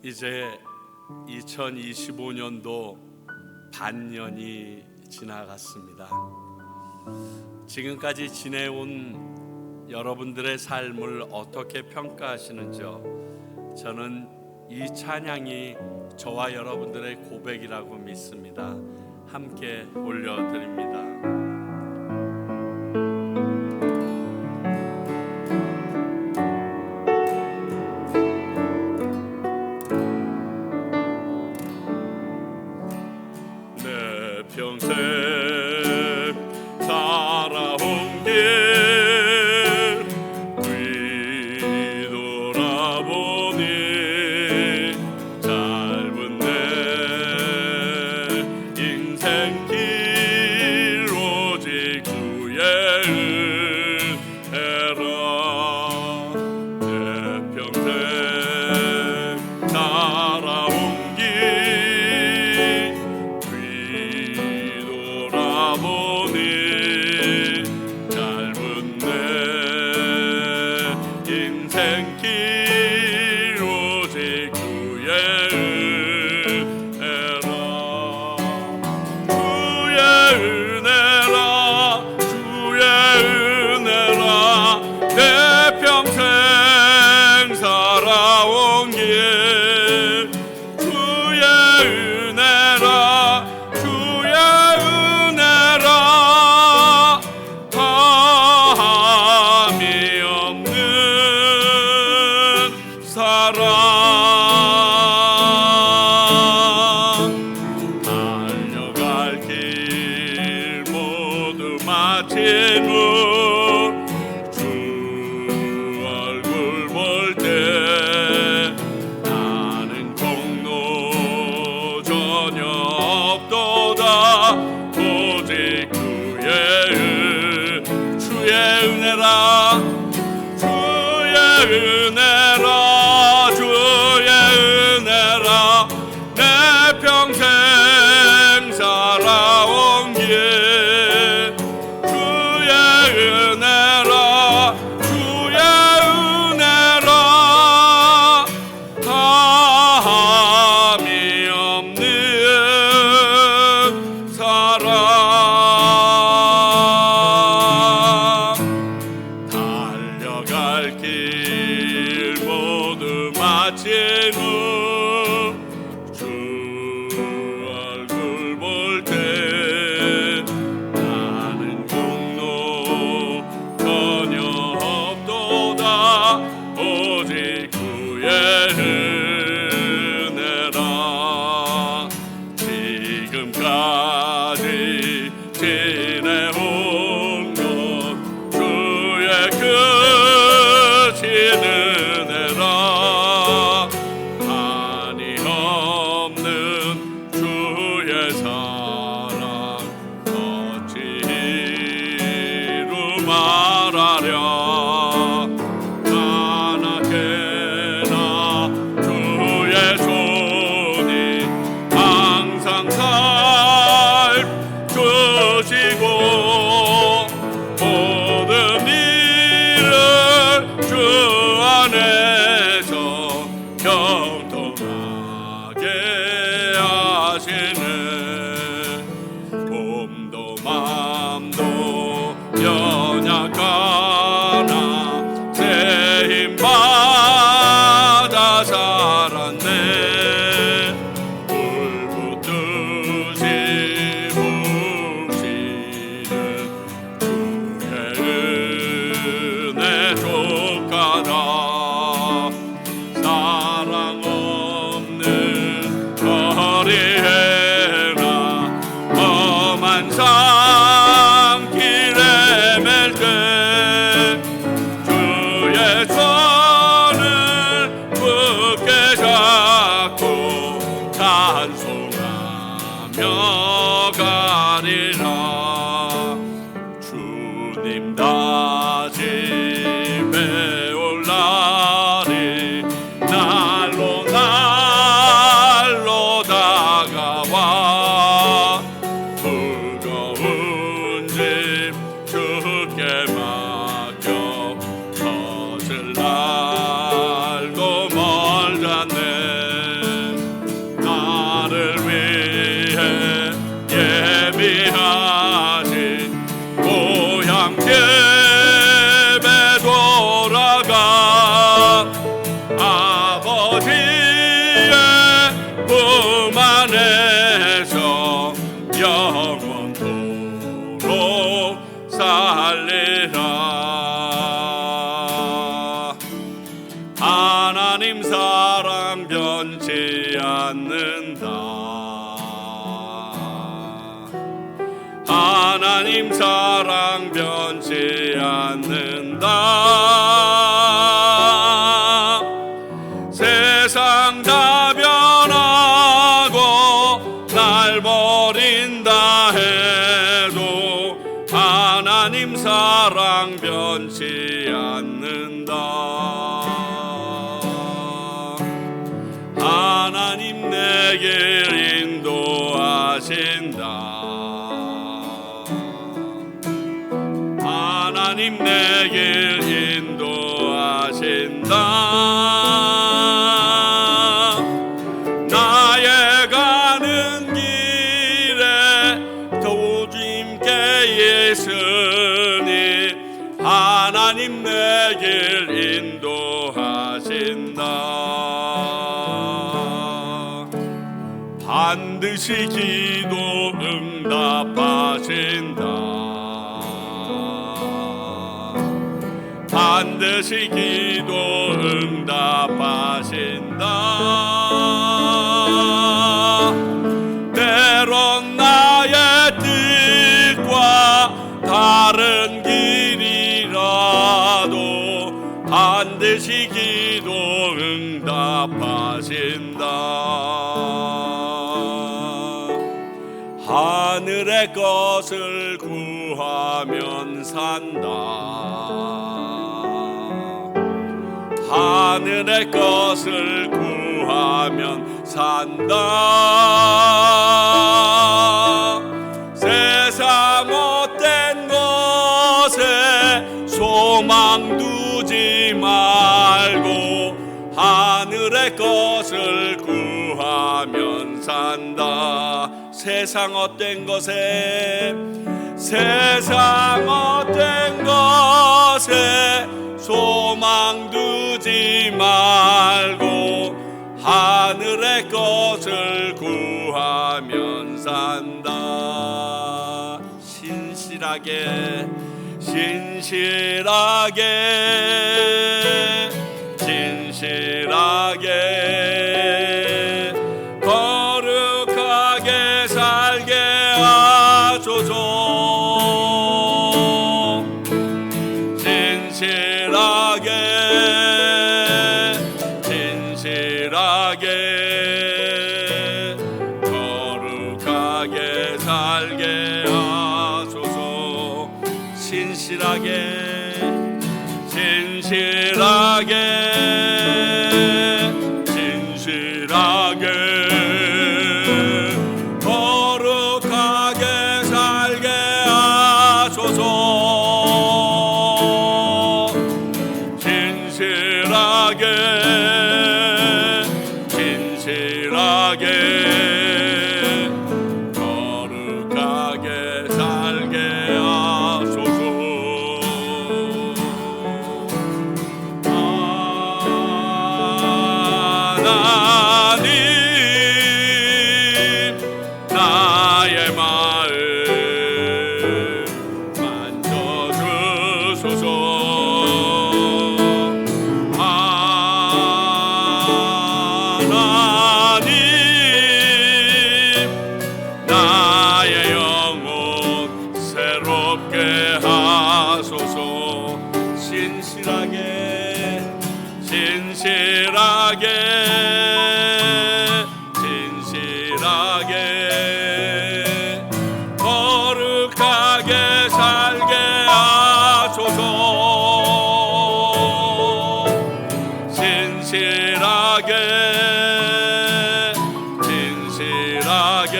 이제 2025년도 반년이 지나갔습니다. 지금까지 지내온 여러분들의 삶을 어떻게 평가하시는지요? 저는 이 찬양이 저와 여러분들의 고백이라고 믿습니다. 함께 올려드립니다. 평생 살아온 길 뒤돌아보니 짧은 내 인생길 오직 주의 은혜라. 내 평생 살아온 길 보니 짧은 내 인생길 오직 주의 은혜라. 주의 은혜라 주의 은혜라. 내 평생 살아온 길 주의 은혜라 주의 사랑. 달려갈 길 모두 마친 후 주 얼굴 볼 때 나는 공로 전혀 없도다. 오직 주의 은혜라 주의 은혜라 주의 은혜라. 내 평생 살아온 길 주의 은혜라 주의 은혜라. 다함이 없는 사랑. 달려갈 길 모두 마친 후 주 얼굴 볼 때 나는 공로 전혀 없도다. 오직 주의 은혜라. 지금까지 지내온 것 주의 크신 은혜라. 한이 없는 주의 사랑 어찌 이루 말하랴. 까맣게나 주의 손이 항상 살펴주시고 모든 일을 주 안에서 형통하게 하시네. 몸도 마음도 연약하나 새 힘 받아 살았네. 불붙듯이 부시는 주의 은혜 족하다. 사랑 없는 거리에나 험한 산길에 맬 때 주의 손을 굳게 잡고 찬송하며 가리라. 주님 다짐에 올라리 날로 다가와 무거운 짐 주께 맡겨 젖을 날고 멀잖네. 살리라. 하나님 사랑 변치 않는다. 하나님 사랑 변치 않는다. 세상 다 변하고 날 버린다 해도 하나님 사랑 변치 않는다. 하나님 내게 인도하신다. 하나님 내게 인도하신다. 나의 가는 길에 도심께 있으니 하나님 내게 인도하신다. 반드시 기도 응답하신다. 반드시 기도 응답하신다. 때론 나의 뜻과 다른 길이라도 반드시 기도 응답하신다. 하늘의 것을 구하면 산다. 하늘의 것을 구하면 산다. 세상 못된 것에 소망 두지 말고 하늘의 것을 구하면 산다. 세상 헛된 것에 세상 헛된 것에 소망 두지 말고 하늘의 것을 구하면 산다. 신실하게 신실하게 신실하게 거룩하게 살게 하소서. 신실하게 신실하게 거룩하게 살게 하소서. 신실하게 신실하게 신실하게 거룩하게 살게 하소서. 신실하게 신실하게 거룩하게 살게 하소서. 하나님 나의 마음 만져주소서. 하나님 나의 영혼 새롭게 하소서. 신실하게 신실하게 신실하게 거룩하게 살게 하소서. 신실하게 신실하게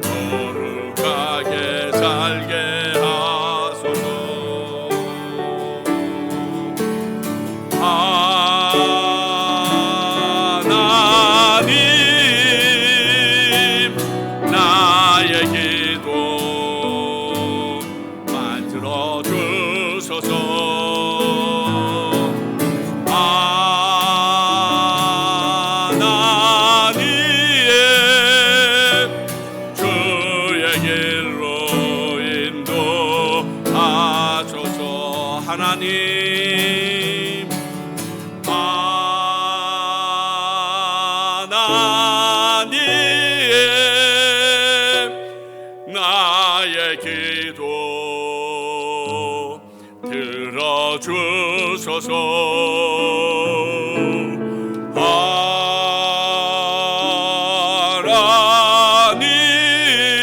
거룩하게 살게 하소서. 하나님 하나님 나의 기도 들어주소서.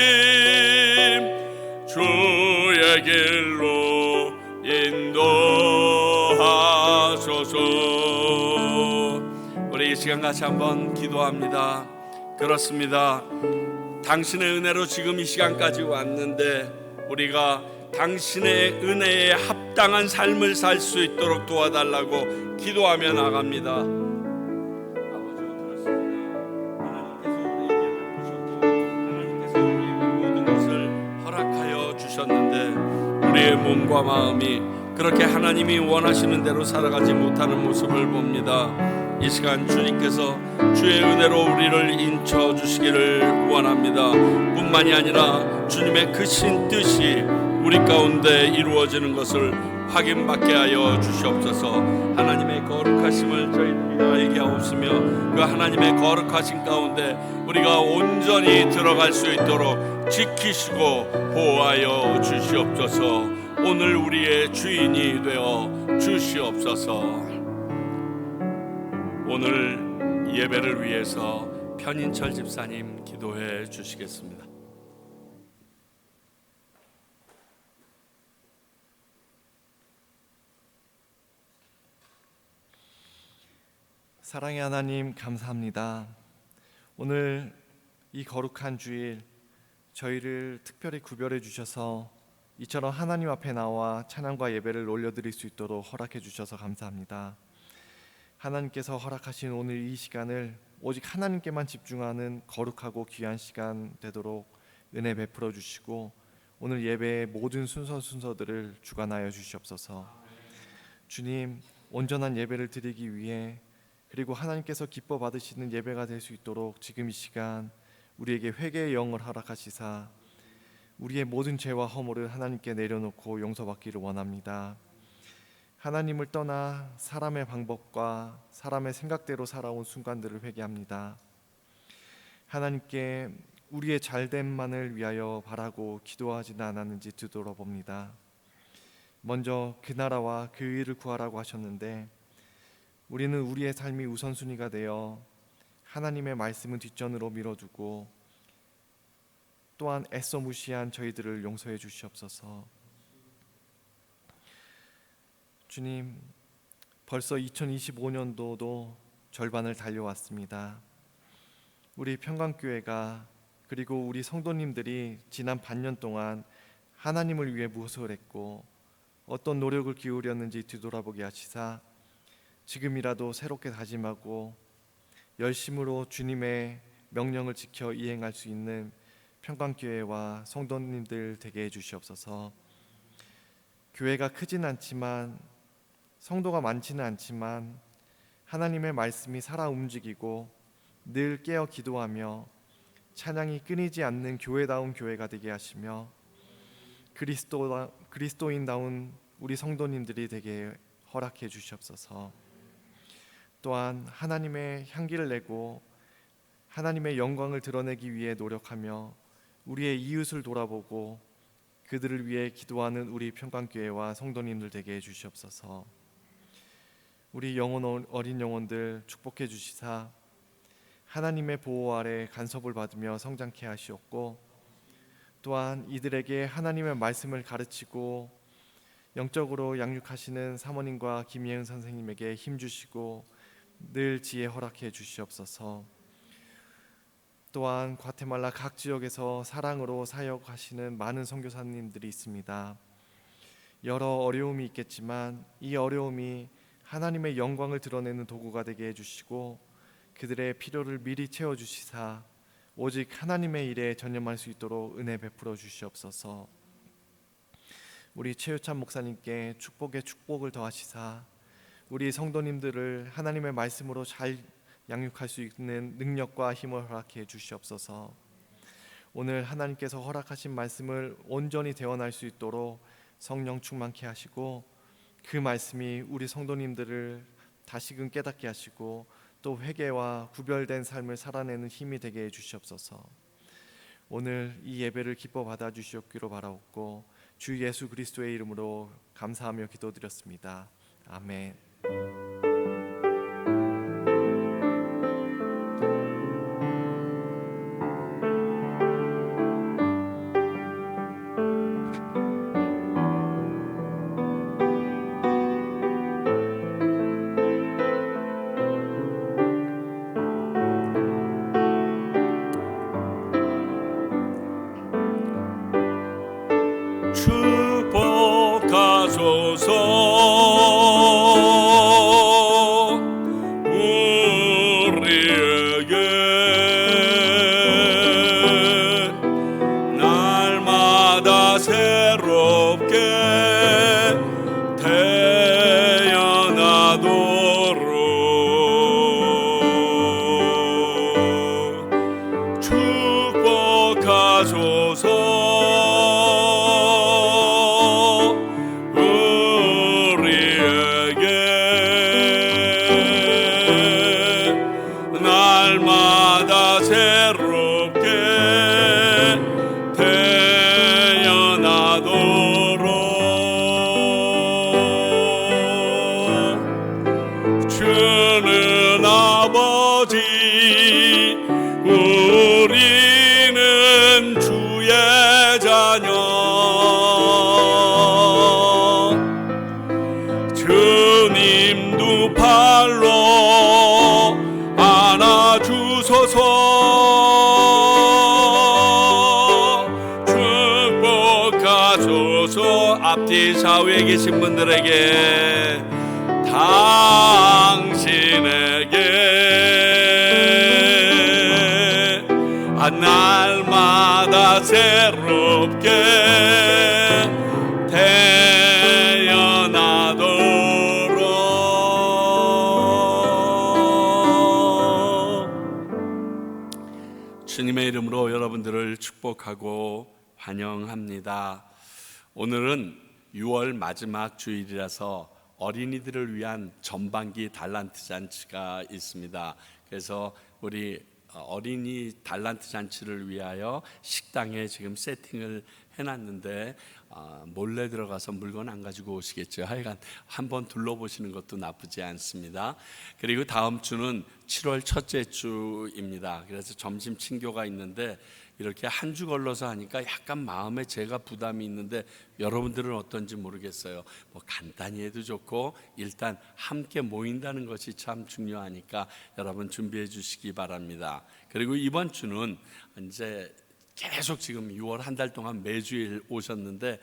하나님 주의 길로 인도하소서. 우리 이 시간 같이 한번 기도합니다. 그렇습니다. 당신의 은혜로 지금 이 시간까지 왔는데 우리가 당신의 은혜에 합당한 삶을 살 수 있도록 도와달라고 기도하며 나갑니다. 아버지가 들었습니다. 하나님께서 우리에게 모든 것을 허락하여 주셨는데 우리의 몸과 마음이 그렇게 하나님이 원하시는 대로 살아가지 못하는 모습을 봅니다. 이 시간 주님께서 주의 은혜로 우리를 인쳐 주시기를 원합니다. 뿐만이 아니라 주님의 크신 뜻이 우리 가운데 이루어지는 것을 확인받게 하여 주시옵소서. 하나님의 거룩하심을 저희들이 알게 하옵시며 그 하나님의 거룩하심 가운데 우리가 온전히 들어갈 수 있도록 지키시고 보호하여 주시옵소서. 오늘 우리의 주인이 되어 주시옵소서. 오늘 예배를 위해서 편인철 집사님 기도해 주시겠습니다. 사랑의 하나님, 감사합니다. 오늘 이 거룩한 주일 저희를 특별히 구별해 주셔서 이처럼 하나님 앞에 나와 찬양과 예배를 올려드릴 수 있도록 허락해 주셔서 감사합니다. 하나님께서 허락하신 오늘 이 시간을 오직 하나님께만 집중하는 거룩하고 귀한 시간 되도록 은혜 베풀어 주시고 오늘 예배의 모든 순서들을 주관하여 주시옵소서. 주님, 온전한 예배를 드리기 위해 그리고 하나님께서 기뻐 받으시는 예배가 될 수 있도록 지금 이 시간 우리에게 회개의 영을 허락하시사 우리의 모든 죄와 허물을 하나님께 내려놓고 용서받기를 원합니다. 하나님을 떠나 사람의 방법과 사람의 생각대로 살아온 순간들을 회개합니다. 하나님께 우리의 잘됨만을 위하여 바라고 기도하지는 않았는지 되돌아봅니다. 먼저 그 나라와 그 의를 구하라고 하셨는데 우리는 우리의 삶이 우선순위가 되어 하나님의 말씀은 뒷전으로 밀어두고 또한 애써 무시한 저희들을 용서해 주시옵소서. 주님, 벌써 2025년도도 절반을 달려왔습니다. 우리 평강교회가 그리고 우리 성도님들이 지난 반년 동안 하나님을 위해 무엇을 했고 어떤 노력을 기울였는지 뒤돌아보게 하시사 지금이라도 새롭게 다짐하고 열심으로 주님의 명령을 지켜 이행할 수 있는 평강교회와 성도님들 되게 해주시옵소서. 교회가 크진 않지만 성도가 많지는 않지만 하나님의 말씀이 살아 움직이고 늘 깨어 기도하며 찬양이 끊이지 않는 교회다운 교회가 되게 하시며 그리스도인다운 우리 성도님들이 되게 허락해 주시옵소서. 또한 하나님의 향기를 내고 하나님의 영광을 드러내기 위해 노력하며 우리의 이웃을 돌아보고 그들을 위해 기도하는 우리 평강교회와 성도님들 되게 해주시옵소서. 우리 어린 영혼들 축복해 주시사 하나님의 보호 아래 간섭을 받으며 성장케 하시옵고 또한 이들에게 하나님의 말씀을 가르치고 영적으로 양육하시는 사모님과 김예은 선생님에게 힘주시고 늘 지혜 허락해 주시옵소서. 또한 과테말라 각 지역에서 사랑으로 사역하시는 많은 선교사님들이 있습니다. 여러 어려움이 있겠지만 이 어려움이 하나님의 영광을 드러내는 도구가 되게 해주시고 그들의 필요를 미리 채워주시사 오직 하나님의 일에 전념할 수 있도록 은혜 베풀어 주시옵소서. 우리 최유찬 목사님께 축복에 축복을 더하시사 우리 성도님들을 하나님의 말씀으로 잘 양육할 수 있는 능력과 힘을 허락해 주시옵소서. 오늘 하나님께서 허락하신 말씀을 온전히 대언할 수 있도록 성령 충만케 하시고 그 말씀이 우리 성도님들을 다시금 깨닫게 하시고 또 회개와 구별된 삶을 살아내는 힘이 되게 해주시옵소서. 오늘 이 예배를 기뻐 받아주시옵기로 바라옵고 주 예수 그리스도의 이름으로 감사하며 기도드렸습니다. 아멘. 축복하소서 우리에게 날마다 새롭게 태어나도록 축복하소서 날마다 새롭게 태어나도록 주는 아버지 우리는 주의 자녀 주님 두 팔로 안아주소서 축복하소서 앞뒤 좌우에 계신 분들에게 당신에게 날마다 새롭게 주님의 이름으로 여러분들을 축복하고 환영합니다. 오늘은 6월 마지막 주일이라서 어린이들을 위한 전반기 달란트 잔치가 있습니다. 그래서 우리 어린이 달란트 잔치를 위하여 식당에 지금 세팅을 해놨는데 몰래 들어가서 물건 안 가지고 오시겠죠. 하여간 한번 둘러보시는 것도 나쁘지 않습니다. 그리고 다음 주는 7월 첫째 주입니다. 그래서 점심 친교가 있는데 이렇게 한 주 걸러서 하니까 약간 마음에 제가 부담이 있는데 여러분들은 어떤지 모르겠어요. 뭐 간단히 해도 좋고 일단 함께 모인다는 것이 참 중요하니까 여러분 준비해 주시기 바랍니다. 그리고 이번 주는 이제 계속 지금 6월 한 달 동안 매주일 오셨는데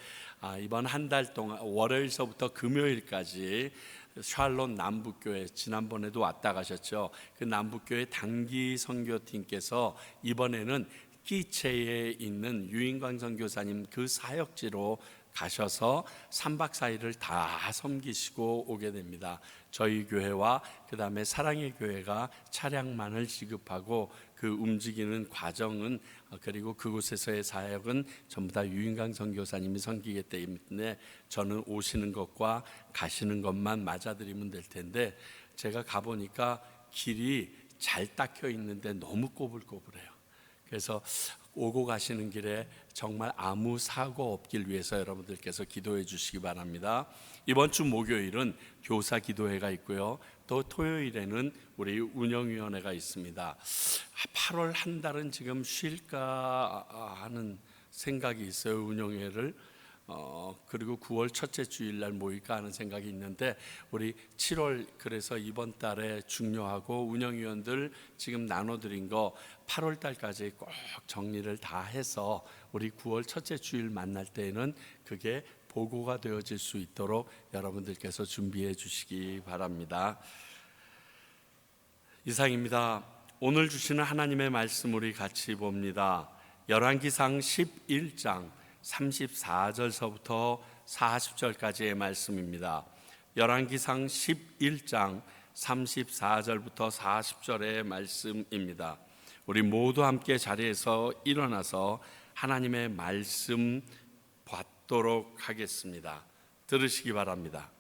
이번 한 달 동안 월요일서부터 금요일까지 샬롯 남북교회 지난번에도 왔다 가셨죠. 그 남북교회 단기 선교팀께서 이번에는 끼체에 있는 유인광 선교사님 그 사역지로 가셔서 3박 4일을 다 섬기시고 오게 됩니다. 저희 교회와 그 다음에 사랑의 교회가 차량만을 지급하고 그 움직이는 과정은 그리고 그곳에서의 사역은 전부 다 유인강 선교사님이 섬기기 때문에 저는 오시는 것과 가시는 것만 맞아드리면 될 텐데 제가 가보니까 길이 잘 닦여 있는데 너무 꼬불꼬불해요. 그래서 오고 가시는 길에 정말 아무 사고 없길 위해서 여러분들께서 기도해 주시기 바랍니다. 이번 주 목요일은 교사 기도회가 있고요. 또 토요일에는 우리 운영위원회가 있습니다. 8월 한 달은 지금 쉴까 하는 생각이 있어요. 운영회를 그리고 9월 첫째 주일날 모일까 하는 생각이 있는데 우리 7월 그래서 이번 달에 중요하고 운영위원들 지금 나눠드린 거 8월 달까지 꼭 정리를 다 해서 우리 9월 첫째 주일 만날 때에는 그게 보고가 되어질 수 있도록 여러분들께서 준비해 주시기 바랍니다. 이상입니다. 오늘 주시는 하나님의 말씀 우리 같이 봅니다. 열왕기상 11장 34절서부터 40절까지의 말씀입니다. 열왕기상 11장 34절부터 40절의 말씀입니다. 우리 모두 함께 자리에서 일어나서 하나님의 말씀 받도록 하겠습니다. 들으시기 바랍니다.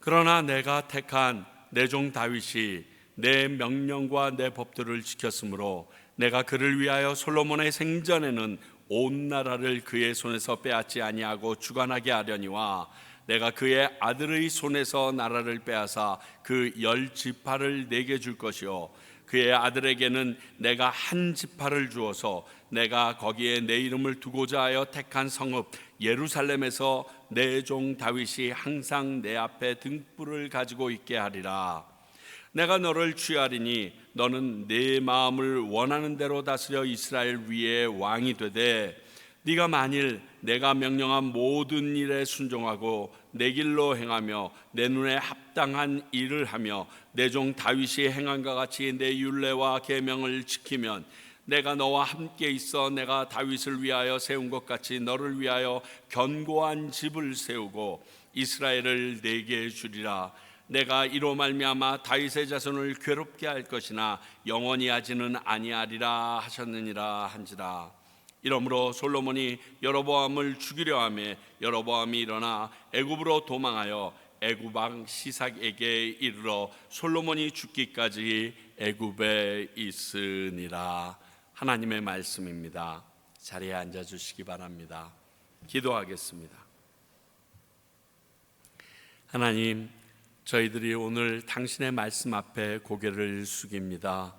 그러나 내가 택한 내 종 다윗이 내 명령과 내 법도를 지켰으므로 내가 그를 위하여 솔로몬의 생전에는 온 나라를 그의 손에서 빼앗지 아니하고 주관하게 하려니와 내가 그의 아들의 손에서 나라를 빼앗아 그 10지파를 내게 줄 것이요 그의 아들에게는 내가 한 지파를 주어서 내가 거기에 내 이름을 두고자 하여 택한 성읍 예루살렘에서 내 종 다윗이 항상 내 앞에 등불을 가지고 있게 하리라. 내가 너를 취하리니 너는 내 마음을 원하는 대로 다스려 이스라엘 위에 왕이 되되 네가 만일 내가 명령한 모든 일에 순종하고 내 길로 행하며 내 눈에 합당한 일을 하며 내 종 다윗이 행한과 같이 내 율례와 계명을 지키면 내가 너와 함께 있어 내가 다윗을 위하여 세운 것 같이 너를 위하여 견고한 집을 세우고 이스라엘을 내게 주리라. 내가 이로 말미암아 다윗의 자손을 괴롭게 할 것이나 영원히 하지는 아니하리라 하셨느니라 한지라. 이러므로 솔로몬이 여로보암을 죽이려 하매 여로보암이 일어나 애굽으로 도망하여 애굽 왕 시삭에게 이르러 솔로몬이 죽기까지 애굽에 있으니라. 하나님의 말씀입니다. 자리에 앉아 주시기 바랍니다. 기도하겠습니다. 하나님, 저희들이 오늘 당신의 말씀 앞에 고개를 숙입니다.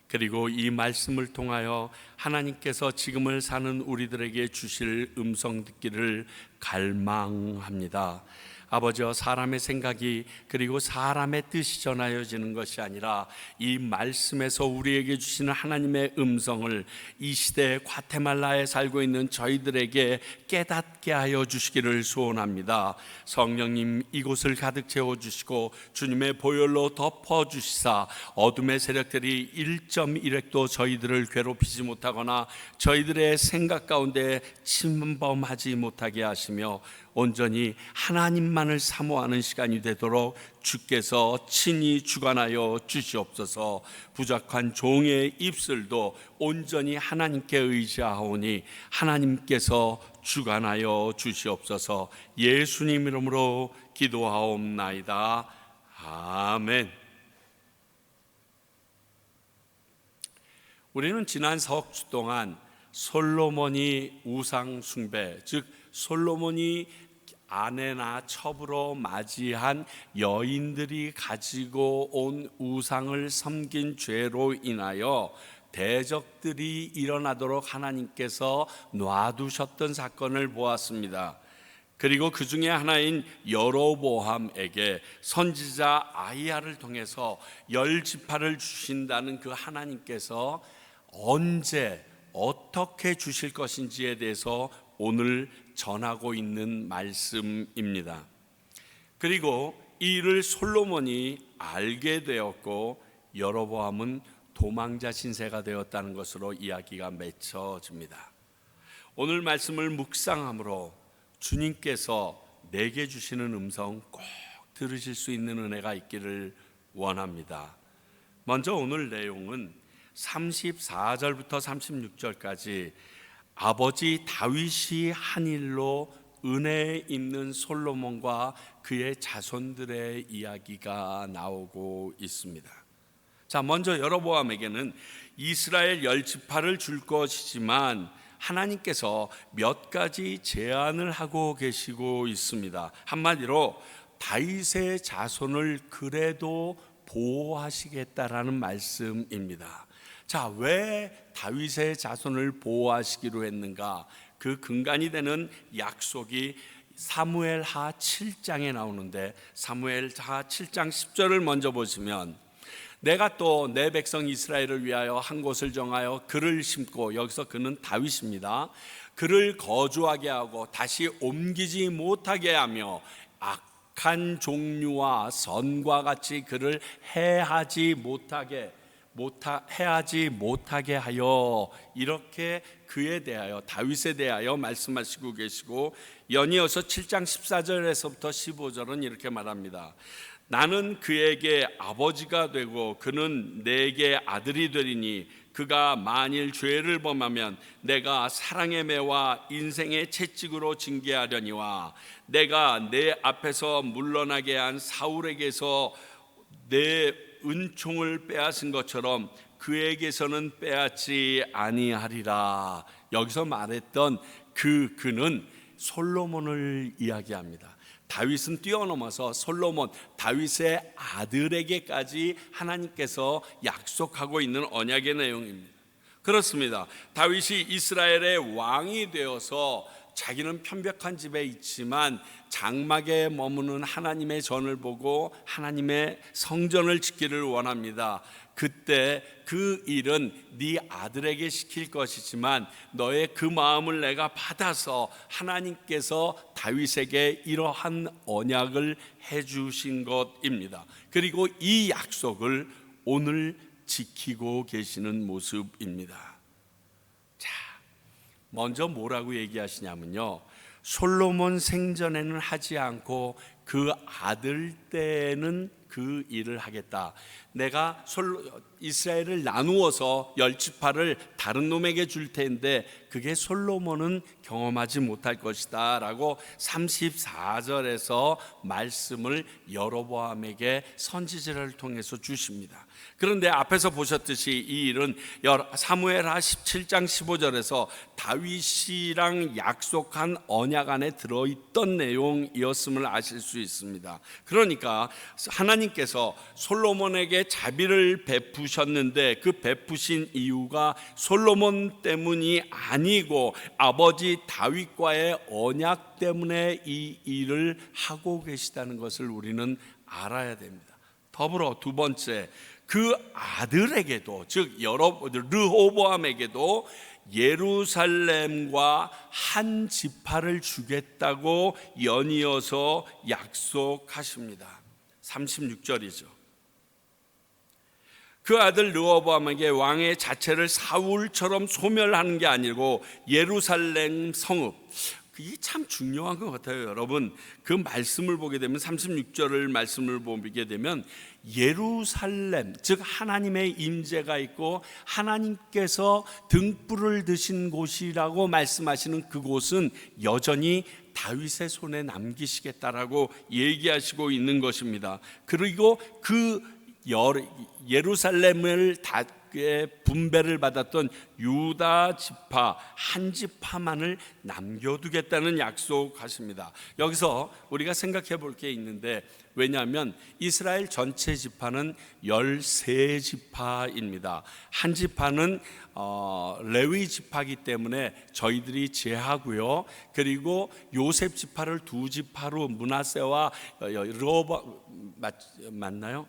그리고 이 말씀을 통하여 하나님께서 지금을 사는 우리들에게 주실 음성 듣기를 갈망합니다. 아버지여, 사람의 생각이 그리고 사람의 뜻이 전하여지는 것이 아니라 이 말씀에서 우리에게 주시는 하나님의 음성을 이 시대 과테말라에 살고 있는 저희들에게 깨닫게 하여 주시기를 소원합니다. 성령님, 이곳을 가득 채워주시고 주님의 보혈로 덮어주시사 어둠의 세력들이 1.1핵도 저희들을 괴롭히지 못하거나 저희들의 생각 가운데 침범하지 못하게 하시며 온전히 하나님만을 사모하는 시간이 되도록 주께서 친히 주관하여 주시옵소서. 부족한 종의 입술도 온전히 하나님께 의지하오니 하나님께서 주관하여 주시옵소서. 예수님 이름으로 기도하옵나이다. 아멘. 우리는 지난 석 주 동안 솔로몬이 우상 숭배, 즉 솔로몬이 아내나 첩으로 맞이한 여인들이 가지고 온 우상을 섬긴 죄로 인하여 대적들이 일어나도록 하나님께서 놔두셨던 사건을 보았습니다. 그리고 그 중에 하나인 여로보암에게 선지자 아히야를 통해서 10지파를 주신다는 그 하나님께서 언제 어떻게 주실 것인지에 대해서 오늘 전하고 있는 말씀입니다. 그리고 이 일을 솔로몬이 알게 되었고 여로보암은 도망자 신세가 되었다는 것으로 이야기가 맺혀집니다. 오늘 말씀을 묵상함으로 주님께서 내게 주시는 음성 꼭 들으실 수 있는 은혜가 있기를 원합니다. 먼저 오늘 내용은 34절부터 36절까지 아버지 다윗이 한 일로 은혜 있는 솔로몬과 그의 자손들의 이야기가 나오고 있습니다. 자, 먼저 여로보암에게는 이스라엘 10지파를 줄 것이지만 하나님께서 몇 가지 제안을 하고 계시고 있습니다. 한마디로 다윗의 자손을 그래도 보호하시겠다라는 말씀입니다. 자, 왜 다윗의 자손을 보호하시기로 했는가? 그 근간이 되는 약속이 사무엘하 7장에 나오는데 사무엘하 7장 10절을 먼저 보시면 내가 또 내 백성 이스라엘을 위하여 한 곳을 정하여 그를 심고, 여기서 그는 다윗입니다. 그를 거주하게 하고 다시 옮기지 못하게 하며 악한 종류와 선과 같이 그를 해하지 못하게 하여, 이렇게 그에 대하여 다윗에 대하여 말씀하시고 계시고, 연이어서 7장 14절에서부터 15절은 이렇게 말합니다. 나는 그에게 아버지가 되고 그는 내게 아들이 되리니 그가 만일 죄를 범하면 내가 사랑의 매와 인생의 채찍으로 징계하려니와 내가 내 앞에서 물러나게 한 사울에게서 내 은총을 빼앗은 것처럼 그에게서는 빼앗지 아니하리라. 여기서 말했던 그는 솔로몬을 이야기합니다. 다윗은 뛰어넘어서 솔로몬, 다윗의 아들에게까지 하나님께서 약속하고 있는 언약의 내용입니다. 그렇습니다. 다윗이 이스라엘의 왕이 되어서 자기는 편벽한 집에 있지만 장막에 머무는 하나님의 전을 보고 하나님의 성전을 짓기를 원합니다. 그때 그 일은 네 아들에게 시킬 것이지만 너의 그 마음을 내가 받아서 하나님께서 다윗에게 이러한 언약을 해주신 것입니다. 그리고 이 약속을 오늘 지키고 계시는 모습입니다. 자, 먼저 뭐라고 얘기하시냐면요, 솔로몬 생전에는 하지 않고 그 아들 때는 그 일을 하겠다. 내가 이스라엘을 나누어서 10지파를 다른 놈에게 줄 텐데 그게 솔로몬은 경험하지 못할 것이다 라고 34절에서 말씀을 여로보암에게 선지자를 통해서 주십니다. 그런데 앞에서 보셨듯이 이 일은 사무엘하 17장 15절에서 다윗이랑 약속한 언약 안에 들어있던 내용이었음을 아실 수 있습니다. 그러니까 하나님께서 솔로몬에게 자비를 베푸셨는데 그 베푸신 이유가 솔로몬 때문이 아니고 아버지 다윗과의 언약 때문에 이 일을 하고 계시다는 것을 우리는 알아야 됩니다. 더불어 두 번째, 그 아들에게도, 즉 르호보암에게도 예루살렘과 한 지파를 주겠다고 연이어서 약속하십니다. 36절이죠. 그 아들 르호보암에게 왕의 자체를 사울처럼 소멸하는 게 아니고 예루살렘 성읍, 이게 참 중요한 것 같아요. 여러분, 그 말씀을 보게 되면 36절을 말씀을 보게 되면 예루살렘, 즉 하나님의 임재가 있고 하나님께서 등불을 드신 곳이라고 말씀하시는 그곳은 여전히 다윗의 손에 남기시겠다라고 얘기하시고 있는 것입니다. 그리고 그 예루살렘을 분배를 받았던 유다 지파 한 지파만을 남겨두겠다는 약속하십니다. 여기서 우리가 생각해 볼 게 있는데, 왜냐하면 이스라엘 전체 지파는 13지파입니다. 한 지파는 레위 지파이기 때문에 저희들이 제하고요. 그리고 요셉 지파를 두 지파로 므낫세와 맞나요?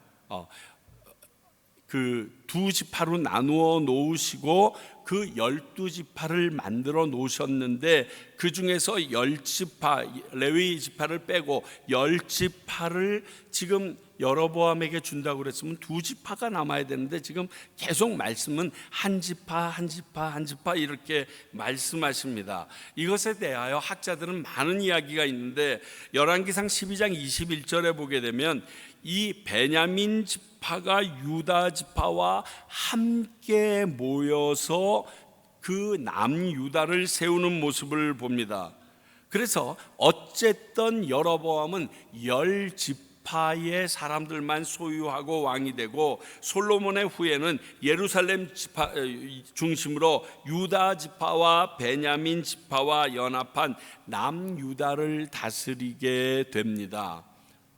그 두 지파로 나누어 놓으시고 그 12지파를 만들어 놓으셨는데 그 중에서 10지파 레위 지파를 빼고 10지파를 지금 여로보암에게 준다고 그랬으면 두 지파가 남아야 되는데 지금 계속 말씀은 한 지파 이렇게 말씀하십니다. 이것에 대하여 학자들은 많은 이야기가 있는데 열왕기상 12장 21절에 보게 되면 이 베냐민 지파가 유다 지파와 함께 모여서 그 남유다를 세우는 모습을 봅니다. 그래서 어쨌든 여로보암은 10지파의 사람들만 소유하고 왕이 되고 솔로몬의 후에는 예루살렘 지파 중심으로 유다 지파와 베냐민 지파와 연합한 남유다를 다스리게 됩니다.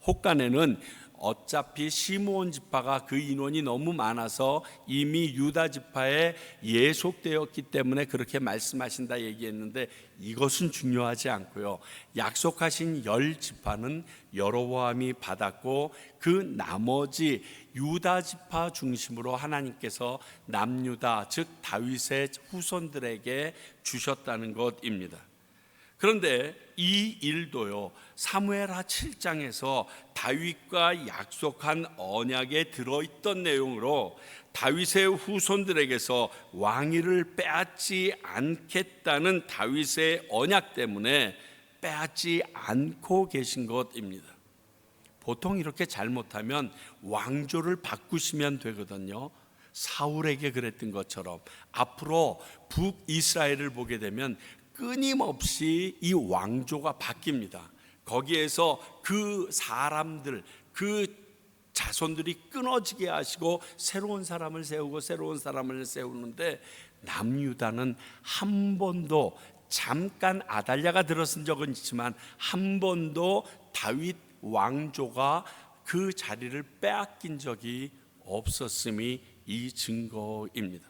혹간에는 어차피 시므온 지파가 그 인원이 너무 많아서 이미 유다 지파에 예속되었기 때문에 그렇게 말씀하신다 얘기했는데 이것은 중요하지 않고요. 약속하신 10지파는 여로보암이 받았고 그 나머지 유다 지파 중심으로 하나님께서 남유다, 즉 다윗의 후손들에게 주셨다는 것입니다. 그런데 이 일도요, 사무엘하 7장에서 다윗과 약속한 언약에 들어있던 내용으로 다윗의 후손들에게서 왕위를 빼앗지 않겠다는 다윗의 언약 때문에 빼앗지 않고 계신 것입니다. 보통 이렇게 잘못하면 왕조를 바꾸시면 되거든요. 사울에게 그랬던 것처럼 앞으로 북이스라엘을 보게 되면 끊임없이 이 왕조가 바뀝니다. 거기에서 그 사람들, 그 자손들이 끊어지게 하시고 새로운 사람을 세우고 새로운 사람을 세우는데, 남유다는 한 번도, 잠깐 아달랴가 들어선 적은 있지만 한 번도 다윗 왕조가 그 자리를 빼앗긴 적이 없었음이 이 증거입니다.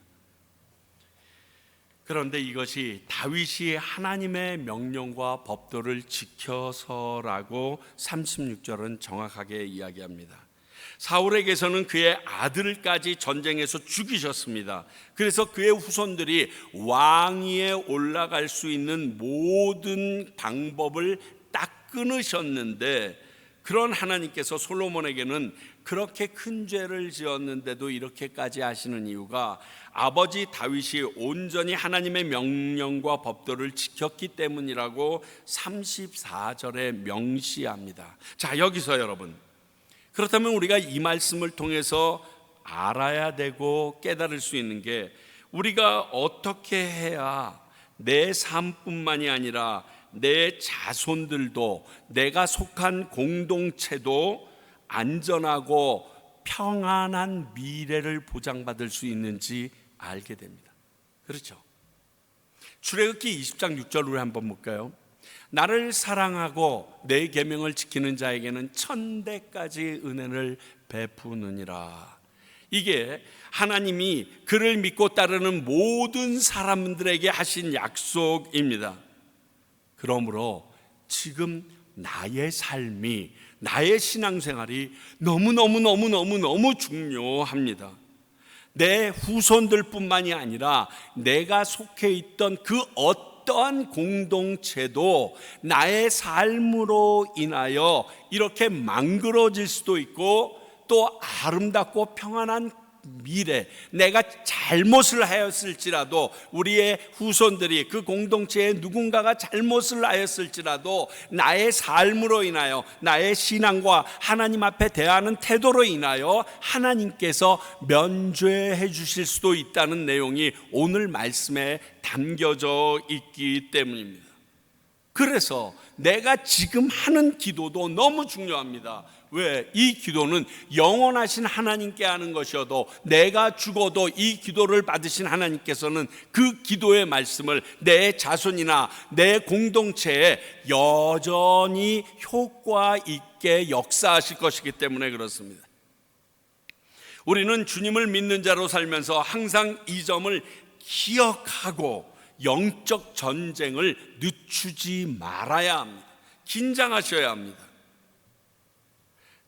그런데 이것이 다윗이 하나님의 명령과 법도를 지켜서라고 36절은 정확하게 이야기합니다. 사울에게서는 그의 아들까지 전쟁에서 죽이셨습니다. 그래서 그의 후손들이 왕위에 올라갈 수 있는 모든 방법을 딱 끊으셨는데, 그런 하나님께서 솔로몬에게는 그렇게 큰 죄를 지었는데도 이렇게까지 하시는 이유가 아버지 다윗이 온전히 하나님의 명령과 법도를 지켰기 때문이라고 34절에 명시합니다. 자, 여기서 여러분, 그렇다면 우리가 이 말씀을 통해서 알아야 되고 깨달을 수 있는 게, 우리가 어떻게 해야 내 삶뿐만이 아니라 내 자손들도, 내가 속한 공동체도 안전하고 평안한 미래를 보장받을 수 있는지 알게 됩니다. 그렇죠? 출애굽기 20장 6절로 한번 볼까요? 나를 사랑하고 내 계명을 지키는 자에게는 1000대까지 은혜를 베푸느니라. 이게 하나님이 그를 믿고 따르는 모든 사람들에게 하신 약속입니다. 그러므로 지금 나의 삶이, 나의 신앙생활이 너무 중요합니다. 내 후손들뿐만이 아니라 내가 속해 있던 그 어떠한 공동체도 나의 삶으로 인하여 이렇게 망그러질 수도 있고, 또 아름답고 평안한 미래, 내가 잘못을 하였을지라도, 우리의 후손들이, 그 공동체의 누군가가 잘못을 하였을지라도 나의 삶으로 인하여, 나의 신앙과 하나님 앞에 대하는 태도로 인하여 하나님께서 면죄해 주실 수도 있다는 내용이 오늘 말씀에 담겨져 있기 때문입니다. 그래서 내가 지금 하는 기도도 너무 중요합니다. 왜? 이 기도는 영원하신 하나님께 하는 것이어도, 내가 죽어도 이 기도를 받으신 하나님께서는 그 기도의 말씀을 내 자손이나 내 공동체에 여전히 효과 있게 역사하실 것이기 때문에 그렇습니다. 우리는 주님을 믿는 자로 살면서 항상 이 점을 기억하고 영적 전쟁을 늦추지 말아야 합니다. 긴장하셔야 합니다.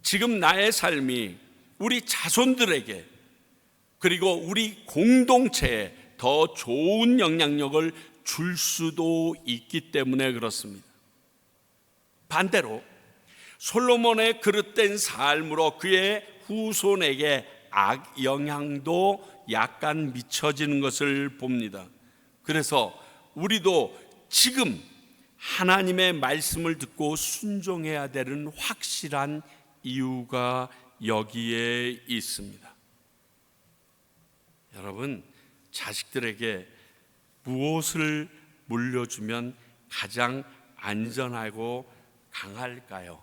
지금 나의 삶이 우리 자손들에게, 그리고 우리 공동체에 더 좋은 영향력을 줄 수도 있기 때문에 그렇습니다. 반대로 솔로몬의 그릇된 삶으로 그의 후손에게 악영향도 약간 미쳐지는 것을 봅니다. 그래서 우리도 지금 하나님의 말씀을 듣고 순종해야 되는 확실한 이유가 여기에 있습니다. 여러분, 자식들에게 무엇을 물려주면 가장 안전하고 강할까요?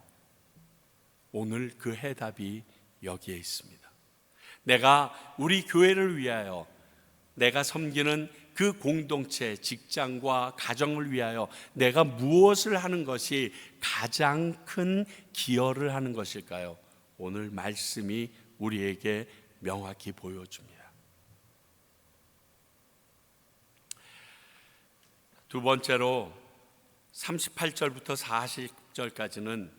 오늘 그 해답이 여기에 있습니다. 내가 우리 교회를 위하여, 내가 섬기는 그 공동체, 직장과 가정을 위하여 내가 무엇을 하는 것이 가장 큰 기여를 하는 것일까요? 오늘 말씀이 우리에게 명확히 보여줍니다. 두 번째로 38절부터 40절까지는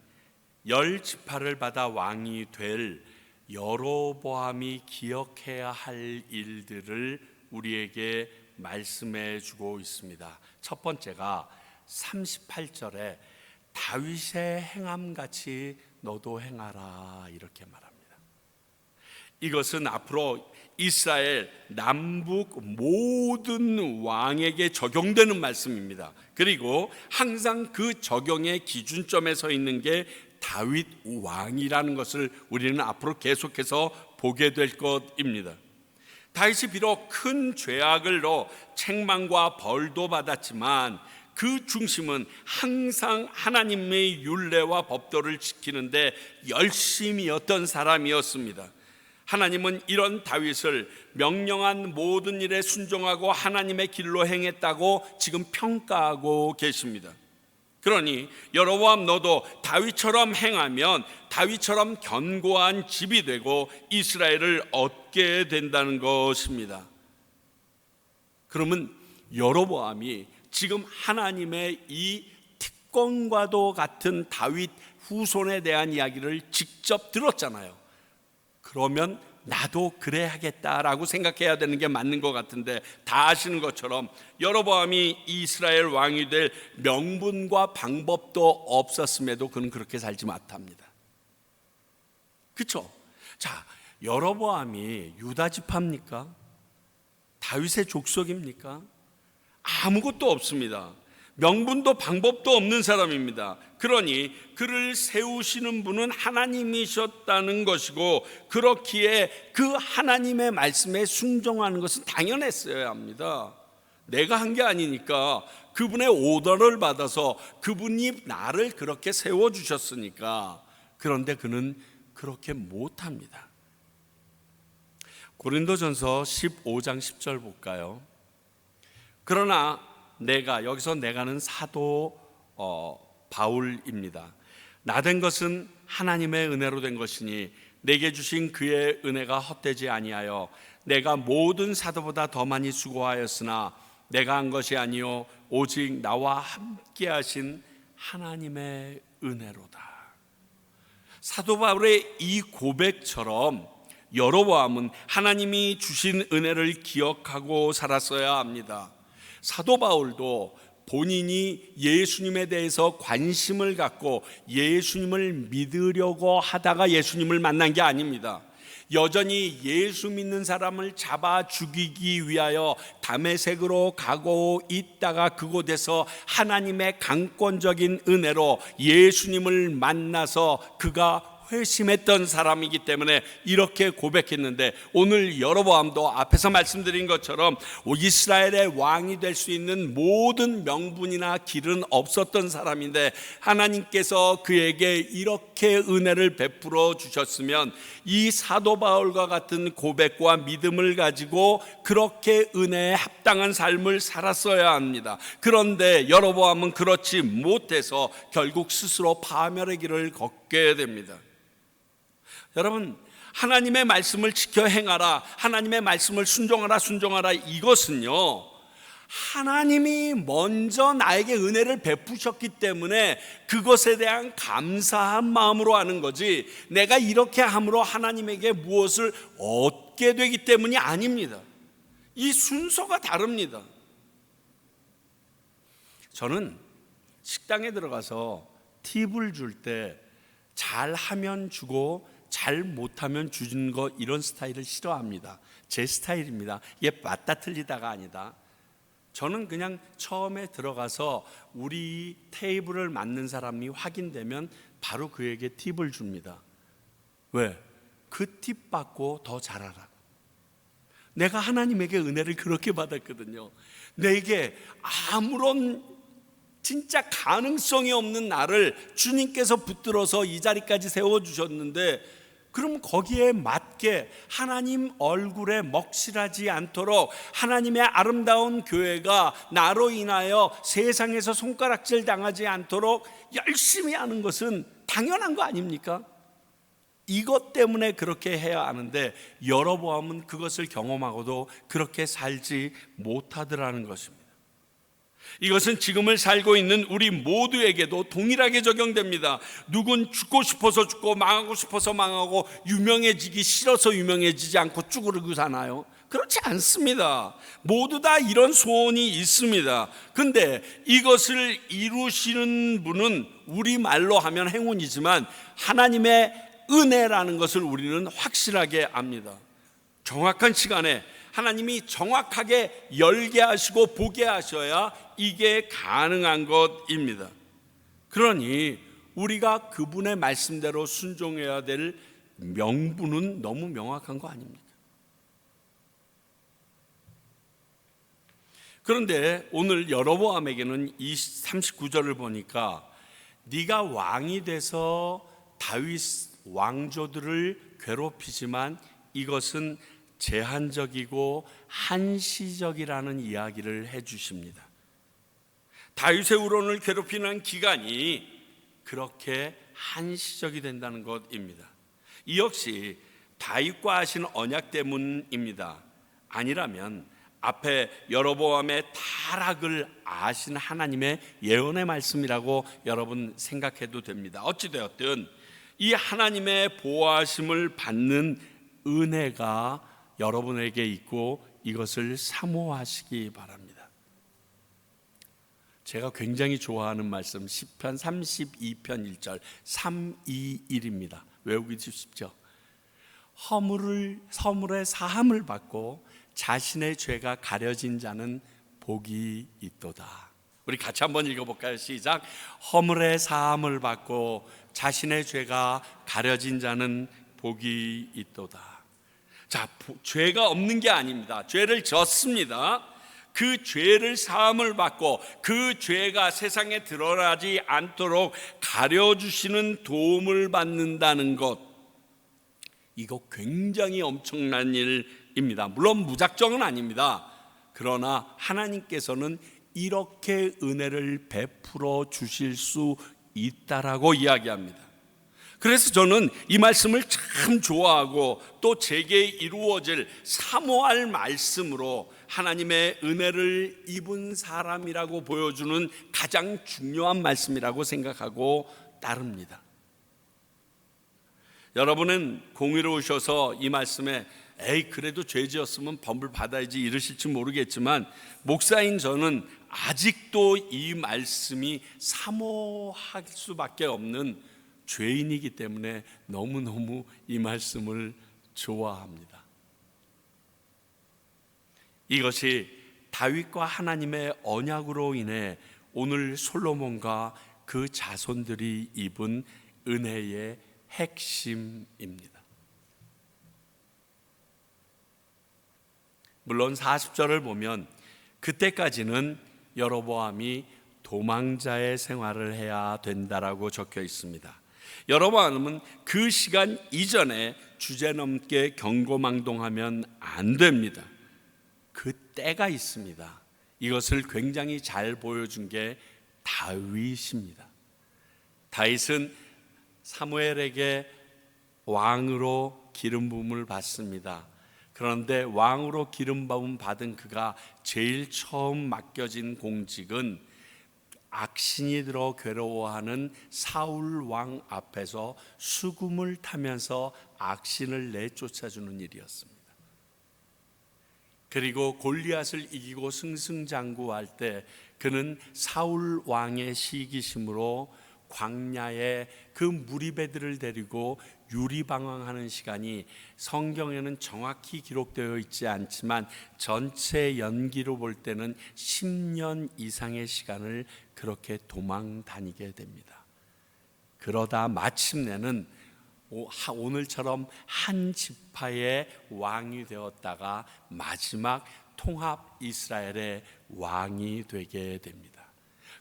10지파를 받아 왕이 될 여로보암이 기억해야 할 일들을 우리에게 말씀해 주고 있습니다. 첫 번째가 38절에 다윗의 행함같이 너도 행하라, 이렇게 말합니다. 이것은 앞으로 이스라엘 남북 모든 왕에게 적용되는 말씀입니다. 그리고 항상 그 적용의 기준점에 서 있는 게 다윗 왕이라는 것을 우리는 앞으로 계속해서 보게 될 것입니다. 다윗이 비록 큰 죄악을 넣어 책망과 벌도 받았지만 그 중심은 항상 하나님의 율례와 법도를 지키는데 열심이었던 사람이었습니다. 하나님은 이런 다윗을 명령한 모든 일에 순종하고 하나님의 길로 행했다고 지금 평가하고 계십니다. 그러니 여로보암 너도 다윗처럼 행하면 다윗처럼 견고한 집이 되고 이스라엘을 얻게 된다는 것입니다. 그러면 여로보암이 지금 하나님의 이 특권과도 같은 다윗 후손에 대한 이야기를 직접 들었잖아요. 그러면 나도 그래야겠다라고 생각해야 되는 게 맞는 것 같은데, 다 아시는 것처럼 여로보암이 이스라엘 왕이 될 명분과 방법도 없었음에도 그는 그렇게 살지 못합니다. 그렇죠? 자, 여로보암이 유다 지파입니까? 다윗의 족속입니까? 아무것도 없습니다. 명분도 방법도 없는 사람입니다. 그러니 그를 세우시는 분은 하나님이셨다는 것이고, 그렇기에 그 하나님의 말씀에 순종하는 것은 당연했어야 합니다. 내가 한 게 아니니까, 그분의 오더를 받아서 그분이 나를 그렇게 세워주셨으니까. 그런데 그는 그렇게 못합니다. 고린도전서 15장 10절 볼까요? 그러나 여기서 내가는 사도 바울입니다. 나 된 것은 하나님의 은혜로 된 것이니 내게 주신 그의 은혜가 헛되지 아니하여 내가 모든 사도보다 더 많이 수고하였으나 내가 한 것이 아니요 오직 나와 함께 하신 하나님의 은혜로다. 사도 바울의 이 고백처럼 여로보암은 하나님이 주신 은혜를 기억하고 살았어야 합니다. 사도 바울도 본인이 예수님에 대해서 관심을 갖고 예수님을 믿으려고 하다가 예수님을 만난 게 아닙니다. 여전히 예수 믿는 사람을 잡아 죽이기 위하여 다메섹으로 가고 있다가 그곳에서 하나님의 강권적인 은혜로 예수님을 만나서 그가 회심했던 사람이기 때문에 이렇게 고백했는데, 오늘 여로보암도 앞에서 말씀드린 것처럼 이스라엘의 왕이 될 수 있는 모든 명분이나 길은 없었던 사람인데 하나님께서 그에게 이렇게 은혜를 베풀어 주셨으면 이 사도 바울과 같은 고백과 믿음을 가지고 그렇게 은혜에 합당한 삶을 살았어야 합니다. 그런데 여로보암은 그렇지 못해서 결국 스스로 파멸의 길을 걷게 됩니다. 여러분, 하나님의 말씀을 지켜 행하라, 하나님의 말씀을 순종하라 이것은요, 하나님이 먼저 나에게 은혜를 베푸셨기 때문에 그것에 대한 감사한 마음으로 하는 거지, 내가 이렇게 함으로 하나님에게 무엇을 얻게 되기 때문이 아닙니다. 이 순서가 다릅니다. 저는 식당에 들어가서 팁을 줄 때 잘하면 주고 잘 못하면 주는 거, 이런 스타일을 싫어합니다. 제 스타일입니다. 이게 맞다 틀리다가 아니다. 저는 그냥 처음에 들어가서 우리 테이블을 맡는 사람이 확인되면 바로 그에게 팁을 줍니다. 왜? 그 팁 받고 더 잘하라고. 내가 하나님에게 은혜를 그렇게 받았거든요. 내게 아무런 진짜 가능성이 없는 나를 주님께서 붙들어서 이 자리까지 세워주셨는데, 그럼 거기에 맞게 하나님 얼굴에 먹칠하지 않도록 하나님의 아름다운 교회가 나로 인하여 세상에서 손가락질 당하지 않도록 열심히 하는 것은 당연한 거 아닙니까? 이것 때문에 그렇게 해야 하는데 여로보암은 그것을 경험하고도 그렇게 살지 못하더라는 것입니다. 이것은 지금을 살고 있는 우리 모두에게도 동일하게 적용됩니다. 누군 죽고 싶어서 죽고 망하고 싶어서 망하고 유명해지기 싫어서 유명해지지 않고 쭈그리고 사나요? 그렇지 않습니다. 모두 다 이런 소원이 있습니다. 근데 이것을 이루시는 분은 우리말로 하면 행운이지만 하나님의 은혜라는 것을 우리는 확실하게 압니다. 정확한 시간에 하나님이 정확하게 열게 하시고 보게 하셔야 이게 가능한 것입니다. 그러니 우리가 그분의 말씀대로 순종해야 될 명분은 너무 명확한 거 아닙니까? 그런데 오늘 여로보암에게는 이 39절을 보니까 네가 왕이 돼서 다윗 왕조들을 괴롭히지만 이것은 제한적이고 한시적이라는 이야기를 해주십니다. 다윗의 우론을 괴롭히는 기간이 그렇게 한시적이 된다는 것입니다. 이 역시 다윗과 하신 언약 때문입니다. 아니라면 앞에 여로보암의 타락을 아신 하나님의 예언의 말씀이라고 여러분 생각해도 됩니다. 어찌되었든 이 하나님의 보호하심을 받는 은혜가 여러분에게 있고 이것을 사모하시기 바랍니다. 제가 굉장히 좋아하는 말씀 시편 32편 1절 321입니다. 외우기 쉽죠? 허물의 사함을 받고 자신의 죄가 가려진 자는 복이 있도다. 우리 같이 한번 읽어볼까요? 시작. 허물의 사함을 받고 자신의 죄가 가려진 자는 복이 있도다. 자, 죄가 없는 게 아닙니다. 죄를 졌습니다. 그 죄를 사함을 받고 그 죄가 세상에 드러나지 않도록 가려주시는 도움을 받는다는 것, 이거 굉장히 엄청난 일입니다. 물론 무작정은 아닙니다. 그러나 하나님께서는 이렇게 은혜를 베풀어 주실 수 있다라고 이야기합니다. 그래서 저는 이 말씀을 참 좋아하고 또 제게 이루어질 사모할 말씀으로 하나님의 은혜를 입은 사람이라고 보여주는 가장 중요한 말씀이라고 생각하고 따릅니다. 여러분은 공의로우셔서 이 말씀에 그래도 죄 지었으면 벌을 받아야지 이러실지 모르겠지만, 목사인 저는 아직도 이 말씀이 사모할 수밖에 없는 죄인이기 때문에 너무너무 이 말씀을 좋아합니다. 이것이 다윗과 하나님의 언약으로 인해 오늘 솔로몬과 그 자손들이 입은 은혜의 핵심입니다. 물론 40절을 보면 그때까지는 여로보암이 도망자의 생활을 해야 된다라고 적혀 있습니다. 여로보암은 그 시간 이전에 주제넘게 경거망동하면 안 됩니다. 그 때가 있습니다. 이것을 굉장히 잘 보여준 게 다윗입니다. 다윗은 사무엘에게 왕으로 기름 부음을 받습니다. 그런데 왕으로 기름 부음 받은 그가 제일 처음 맡겨진 공직은 악신이 들어 괴로워하는 사울 왕 앞에서 수금을 타면서 악신을 내쫓아주는 일이었습니다. 그리고 골리앗을 이기고 승승장구할 때 그는 사울 왕의 시기심으로 광야에 그 무리배들을 데리고 유리방황하는 시간이 성경에는 정확히 기록되어 있지 않지만 전체 연기로 볼 때는 10년 이상의 시간을 그렇게 도망 다니게 됩니다. 그러다 마침내는 오늘처럼 한 지파의 왕이 되었다가 마지막 통합 이스라엘의 왕이 되게 됩니다.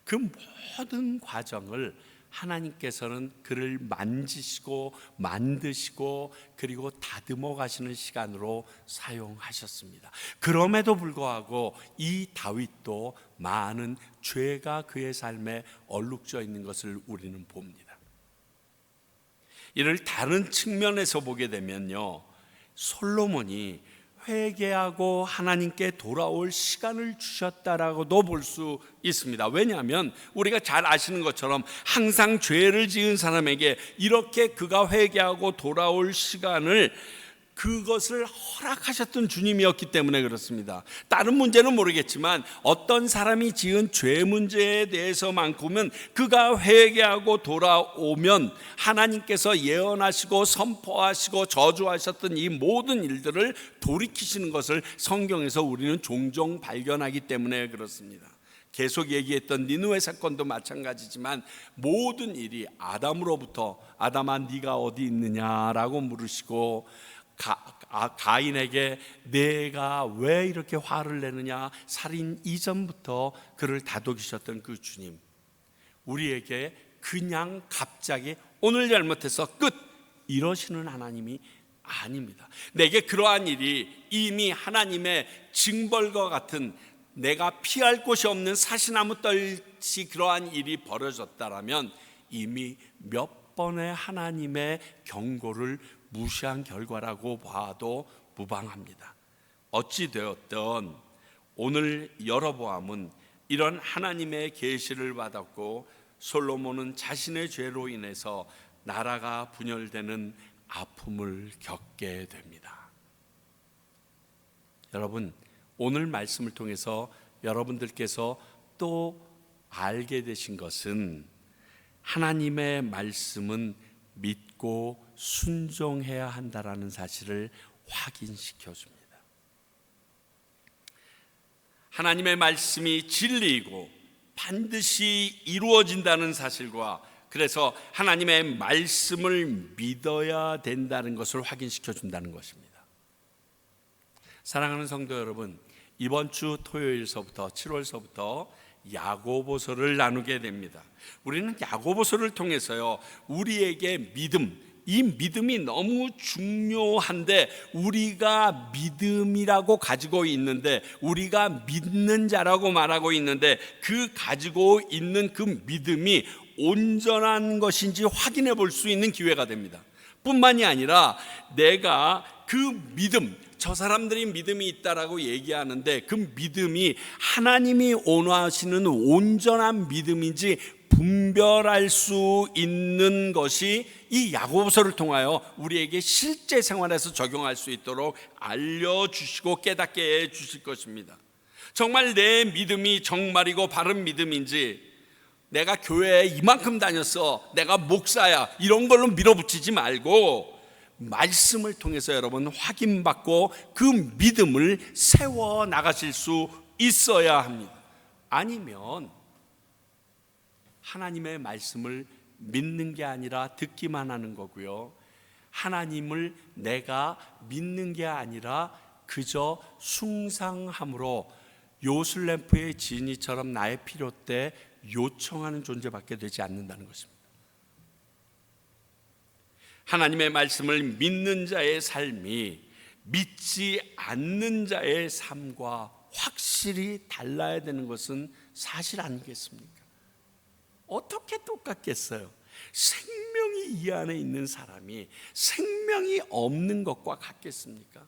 그 모든 과정을 하나님께서는 그를 만지시고 만드시고 그리고 다듬어 가시는 시간으로 사용하셨습니다. 그럼에도 불구하고 이 다윗도 많은 죄가 그의 삶에 얼룩져 있는 것을 우리는 봅니다. 이를 다른 측면에서 보게 되면요, 솔로몬이 회개하고 하나님께 돌아올 시간을 주셨다라고도 볼 수 있습니다. 왜냐하면 우리가 잘 아시는 것처럼 항상 죄를 지은 사람에게 이렇게 그가 회개하고 돌아올 시간을, 그것을 허락하셨던 주님이었기 때문에 그렇습니다. 다른 문제는 모르겠지만 어떤 사람이 지은 죄 문제에 대해서만큼은 그가 회개하고 돌아오면 하나님께서 예언하시고 선포하시고 저주하셨던 이 모든 일들을 돌이키시는 것을 성경에서 우리는 종종 발견하기 때문에 그렇습니다. 계속 얘기했던 니느웨 사건도 마찬가지지만 모든 일이 아담으로부터 아담아 네가 어디 있느냐라고 물으시고 가인에게 내가 왜 이렇게 화를 내느냐, 살인 이전부터 그를 다독이셨던 그 주님, 우리에게 그냥 갑자기 오늘 잘못해서 끝 이러시는 하나님이 아닙니다. 내게 그러한 일이 이미 하나님의 징벌과 같은, 내가 피할 곳이 없는 사시나무 떨치 그러한 일이 벌어졌다라면 이미 몇 번의 하나님의 경고를 무시한 결과라고 봐도 무방합니다. 어찌되었든 오늘 여로보암은 이런 하나님의 계시를 받았고, 솔로몬은 자신의 죄로 인해서 나라가 분열되는 아픔을 겪게 됩니다. 여러분, 오늘 말씀을 통해서 여러분들께서 또 알게 되신 것은 하나님의 말씀은 믿고 순종해야 한다라는 사실을 확인시켜 줍니다. 하나님의 말씀이 진리이고 반드시 이루어진다는 사실과, 그래서 하나님의 말씀을 믿어야 된다는 것을 확인시켜 준다는 것입니다. 사랑하는 성도 여러분, 이번 주 토요일서부터 7월서부터 야고보서를 나누게 됩니다. 우리는 야고보서를 통해서요, 우리에게 믿음, 이 믿음이 너무 중요한데, 우리가 믿음이라고 가지고 있는데, 우리가 믿는 자라고 말하고 있는데, 그 가지고 있는 그 믿음이 온전한 것인지 확인해 볼 수 있는 기회가 됩니다. 뿐만이 아니라 내가 그 믿음, 저 사람들이 믿음이 있다라고 얘기하는데 그 믿음이 하나님이 원하시는 온전한 믿음인지 분별할 수 있는 것이 이 야고보서를 통하여 우리에게 실제 생활에서 적용할 수 있도록 알려주시고 깨닫게 해주실 것입니다. 정말 내 믿음이 정말이고 바른 믿음인지, 내가 교회에 이만큼 다녔어, 내가 목사야, 이런 걸로 밀어붙이지 말고 말씀을 통해서 여러분 확인받고 그 믿음을 세워 나가실 수 있어야 합니다. 아니면 하나님의 말씀을 믿는 게 아니라 듣기만 하는 거고요, 하나님을 내가 믿는 게 아니라 그저 숭상함으로 요술램프의 지니처럼 나의 필요 때 요청하는 존재밖에 되지 않는다는 것입니다. 하나님의 말씀을 믿는 자의 삶이 믿지 않는 자의 삶과 확실히 달라야 되는 것은 사실 아니겠습니까? 어떻게 똑같겠어요? 생명이 이 안에 있는 사람이 생명이 없는 것과 같겠습니까?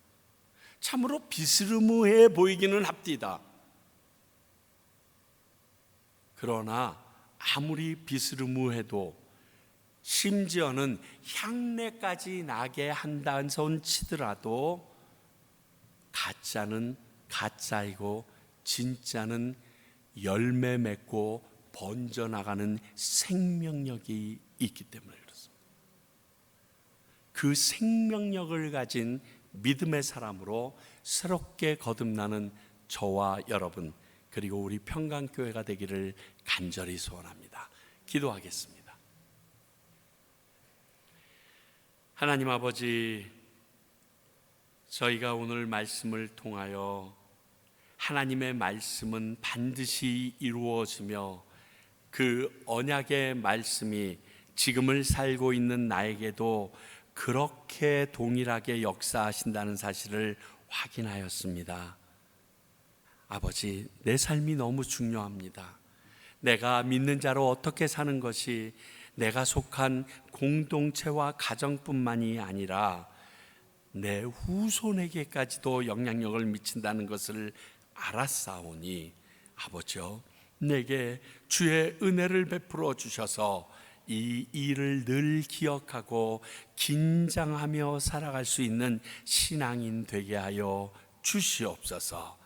참으로 비스무리해 보이기는 합디다. 그러나 아무리 비스무리해도, 심지어는 향내까지 나게 한다는 손 치더라도 가짜는 가짜이고 진짜는 열매 맺고 번져나가는 생명력이 있기 때문에 그렇습니다. 그 생명력을 가진 믿음의 사람으로 새롭게 거듭나는 저와 여러분, 그리고 우리 평강교회가 되기를 간절히 소원합니다. 기도하겠습니다. 하나님 아버지, 저희가 오늘 말씀을 통하여 하나님의 말씀은 반드시 이루어지며 그 언약의 말씀이 지금을 살고 있는 나에게도 그렇게 동일하게 역사하신다는 사실을 확인하였습니다. 아버지, 내 삶이 너무 중요합니다. 내가 믿는 자로 어떻게 사는 것이 내가 속한 공동체와 가정뿐만이 아니라 내 후손에게까지도 영향력을 미친다는 것을 알았사오니, 아버지여, 내게 주의 은혜를 베풀어 주셔서 이 일을 늘 기억하고 긴장하며 살아갈 수 있는 신앙인 되게 하여 주시옵소서.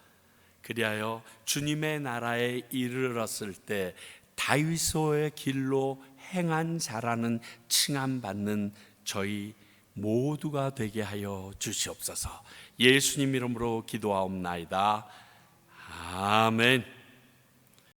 그리하여 주님의 나라에 이르렀을 때 다윗의 길로 행한 자라는 칭함받는 저희 모두가 되게 하여 주시옵소서. 예수님 이름으로 기도하옵나이다. 아멘.